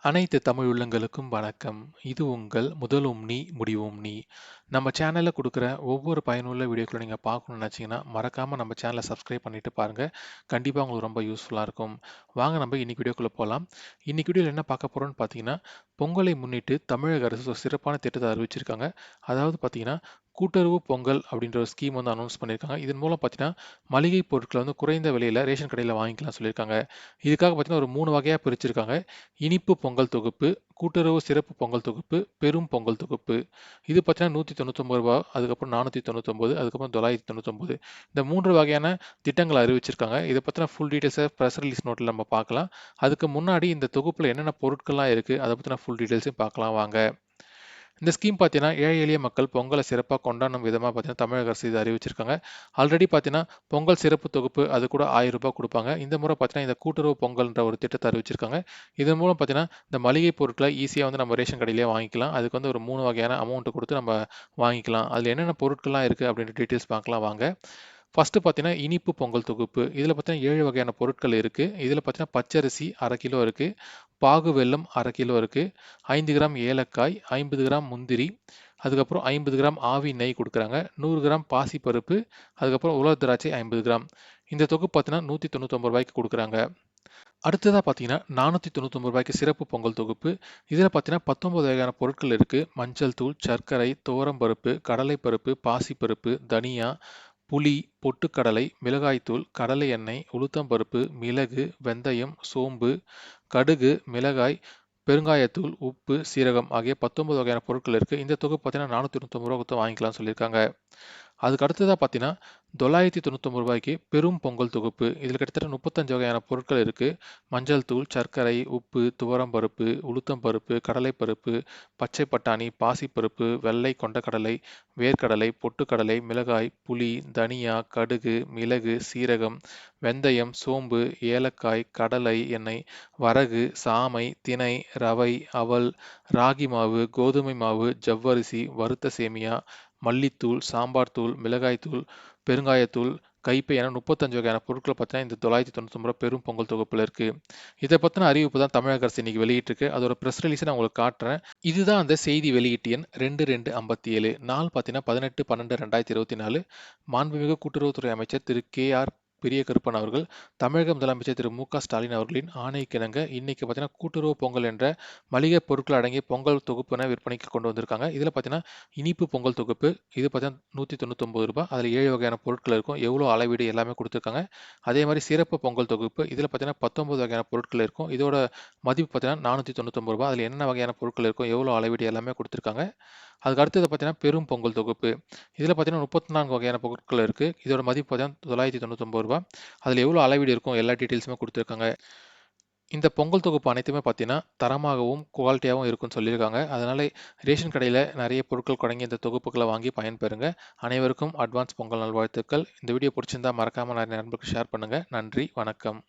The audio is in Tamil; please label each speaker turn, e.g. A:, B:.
A: அனைத்து தமிழ் உள்ளங்களுக்கும் வணக்கம். இது உங்கள் முதலும் நீ முடிவும் நீ. நம்ம சேனல்ல குடுக்குற ஒவ்வொரு பயனுள்ள வீடியோக்களும் நீங்க பார்க்கணும்னு நினைச்சீங்கன்னா, மறக்காம நம்ம சேனல சப்ஸ்கிரைப் பண்ணிட்டு பாருங்க. கண்டிப்பா உங்களுக்கு ரொம்ப யூஸ்ஃபுல்லா இருக்கும். வாங்க நம்ம இன்னைக்கு வீடியோக்குள்ள போலாம். இன்னைக்கு வீடியோல என்ன பார்க்க போறோம்னு பார்த்தீங்கன்னா, பொங்கலை முன்னிட்டு தமிழக அரசு ஒரு சிறப்பான திட்டத்த அறிவிச்சிருக்காங்க. அதாவது பார்த்தீங்கன்னா, கூட்டுறவு பொங்கல் அப்படின்ற ஒரு ஸ்கீம் வந்து அனௌன்ஸ் பண்ணியிருக்காங்க. இதன் மூலம் பார்த்தீங்கன்னா, மளிகை பொருட்கள வந்து குறைந்த விலையில ரேஷன் கடையில வாங்கிக்கலாம்னு சொல்லியிருக்காங்க. இதுக்காக பார்த்தீங்கன்னா, ஒரு 3 வகையா பிரிச்சிருக்காங்க. இனிப்பு பொங்கல் தொகுப்பு, கூட்டுறவு சிறப்பு பொங்கல் தொகுப்பு, பெரும் பொங்கல் தொகுப்பு. இது பார்த்தீங்கன்னா ரூ. 199, அதுக்கப்புறம் 499, அதுக்கப்புறம் 999. இந்த 3 வகையான திட்டங்கள அறிவிச்சிருக்காங்க. இத பத்தின ஃபுல் டீட்டெயில்ஸ பிரஸ் ரிலீஸ் நோட்ல நம்ம பார்க்கலாம். அதுக்கு முன்னாடி இந்த தொகுப்புல என்னென்ன பொருட்கள்லாம் இருக்கு, அத பத்தின ஃபுல் டீட்டெயில்ஸையும் பார்க்கலாம் வாங்க. இந்த ஸ்கீம் பார்த்தீங்கன்னா, ஏழை எளிய மக்கள் பொங்கலை சிறப்பா கொண்டாடும் விதமா பார்த்தீங்கன்னா, தமிழக அரசு இத அறிவிச்சிருக்காங்க. ஆல்ரெடி பார்த்தீங்கன்னா, பொங்கல் சிறப்பு தொகுப்பு அது கூட ரூ. 1000 குடுப்பாங்க. இந்த முறை பார்த்தீங்கன்னா, இந்த கூட்டுறவு பொங்கல்ன்ற ஒரு திட்டத்த அறிவிச்சிருக்காங்க. இதன் மூலம் பார்த்தீங்கன்னா, இந்த மளிகை பொருட்கள ஈஸியா வந்து நம்ம ரேஷன் கடையிலேயே வாங்கிக்கலாம். அதுக்கு வந்து ஒரு 3 வகையான அமௌண்ட் குடுத்து நம்ம வாங்கிக்கலாம். அதுல என்னென்ன பொருட்கள்லாம் இருக்கு அப்படின்ற டீட்டெயில்ஸ் பார்க்கலாம் வாங்க. ஃபர்ஸ்ட்டு பார்த்தீங்கன்னா, இனிப்பு பொங்கல் தொகுப்பு. இதில பார்த்தீங்கன்னா 7 வகையான பொருட்கள் இருக்கு. இதில பார்த்தீங்கன்னா, பச்சரிசி 1/2 கிலோ இருக்கு. பாகு வெல்லம் 1/2 கிலோ இருக்கு. 5 கிராம் ஏலக்காய், 50 கிராம் முந்திரி, அதுக்கப்புறம் 50 கிராம் ஆவி நெய் குடுக்குறாங்க. 100 கிராம் பாசிப்பருப்பு, அதுக்கப்புறம் உலர் திராட்சை 50 கிராம். இந்த தொகுப்பு பார்த்தீங்கன்னா, ரூ. 199 குடுக்குறாங்க. அடுத்ததா பார்த்தீங்கன்னா, ரூ. 499 சிறப்பு பொங்கல் தொகுப்பு. இதில பார்த்தீங்கன்னா, 19 வகையான பொருட்கள் இருக்கு. மஞ்சள் தூள், சர்க்கரை, துவரம் பருப்பு, கடலை பருப்பு, பாசிப்பருப்பு, தனியா, புளி, பொட்டுக்கடலை, மிளகாய்த்தூள், கடலை எண்ணெய், உளுத்தம் பருப்பு, மிளகு, வெந்தயம், சோம்பு, கடுகு, மிளகாய், பெருங்காயத்தூள், உப்பு, சீரகம் ஆகிய 19 வகையான பொருட்கள் இருக்கு. இந்த தொகுப்பு பார்த்தீங்கன்னா, ரூ. 499 குடுத்து வாங்கிக்கலாம்னு சொல்லியிருக்காங்க. அதுக்கு அடுத்ததா பார்த்தீங்கன்னா, ரூ. 999 பெரும் பொங்கல் தொகுப்பு. இதில கிட்டத்தட்ட 35 வகையான பொருட்கள் இருக்கு. மஞ்சள் தூள், சர்க்கரை, உப்பு, துவரம் பருப்பு, உளுத்தம் பருப்பு, கடலை பருப்பு, பச்சை பட்டாணி, பாசிப்பருப்பு, வெள்ளை கொண்டைக்கடலை, வேர்க்கடலை, பொட்டுக்கடலை, மிளகாய், புளி, தனியா, கடுகு, மிளகு, சீரகம், வெந்தயம், சோம்பு, ஏலக்காய், கடலை எண்ணெய், வரகு, சாமை, திணை, ரவை, அவல், ராகி மாவு, கோதுமை மாவு, ஜவ்வரிசி, வறுத்த சேமியா, மல்லித்தூள், சாம்பார் தூள், மிளகாய் தூள், பெருங்காயத்தூள், கைப்பை என 35 வகையான பொருட்கள பார்த்தீங்கன்னா, இந்த ரூ. 999 பெரும் பொங்கல் தொகுப்புல இருக்கு. இத பத்தின அறிவிப்பு தான் தமிழக அரசு இன்னைக்கு வெளியிட்டிருக்கு. அதோட பிரஸ் ரிலீஸ நான் உங்களுக்கு காட்டுறேன். இதுதான் அந்த செய்தி வெளியீட்டு எண் 2257. நாள் பார்த்தீங்கன்னா 18/12/2024. மாண்புமிகு கூட்டுறவுத்துறை அமைச்சர் திரு கே.ஆர். பெரிய கருப்பன் அவர்கள் தமிழக முதலமைச்சர் திரு மு.க. ஸ்டாலின் அவர்களின் ஆணைக்கிணங்க இன்னைக்கு பார்த்தீங்கன்னா கூட்டுறவு பொங்கல் என்ற மளிகை பொருட்கள் அடங்கிய பொங்கல் தொகுப்பினை விற்பனைக்கு கொண்டு வந்திருக்காங்க. இதில பார்த்தீங்கன்னா இனிப்பு பொங்கல் தொகுப்பு இது பார்த்தீங்கன்னா ரூ. 199. அதில 7 வகையான பொருட்கள் இருக்கும். எவ்வளோ அளவீடு எல்லாமே குடுத்துருக்காங்க. அதே மாரி சிறப்பு பொங்கல் தொகுப்பு இதில பார்த்தீங்கன்னா 19 வகையான பொருட்கள் இருக்கும். இதோட மதிப்பு பார்த்தீங்கன்னா ரூ. 499. அதில என்னென்ன வகையான பொருட்கள் இருக்கும், எவ்வளோ அளவீடு எல்லாமே குடுத்துருக்காங்க. அதுக்கு அடுத்தது பார்த்தீங்கன்னா, பெரும் பொங்கல் தொகுப்பு. இதில பார்த்தீங்கன்னா 34 வகையான பொருட்கள் இருக்கு. இதோட மதிப்பு பார்த்தீங்கன்னா ரூ. 999. அதில எவ்வளோ அளவீடு இருக்கும் எல்லா டீட்டெயில்ஸுமே குடுத்துருக்காங்க. இந்த பொங்கல் தொகுப்பு அனைத்துமே பார்த்தீங்கன்னா, தரமாகவும், குவாலிட்டியாவும் இருக்குன்னு சொல்லியிருக்காங்க. அதனால ரேஷன் கடையில நெறைய பொருட்கள் அடங்கிய இந்த தொகுப்புகள வாங்கி பயன்பெறுங்க. அனைவருக்கும் அட்வான்ஸ் பொங்கல் நல்வாழ்த்துக்கள். இந்த வீடியோ புடிச்சிருந்தா மறக்காம நெறைய நண்பர்களுக்கு ஷேர் பண்ணுங்க. நன்றி, வணக்கம்.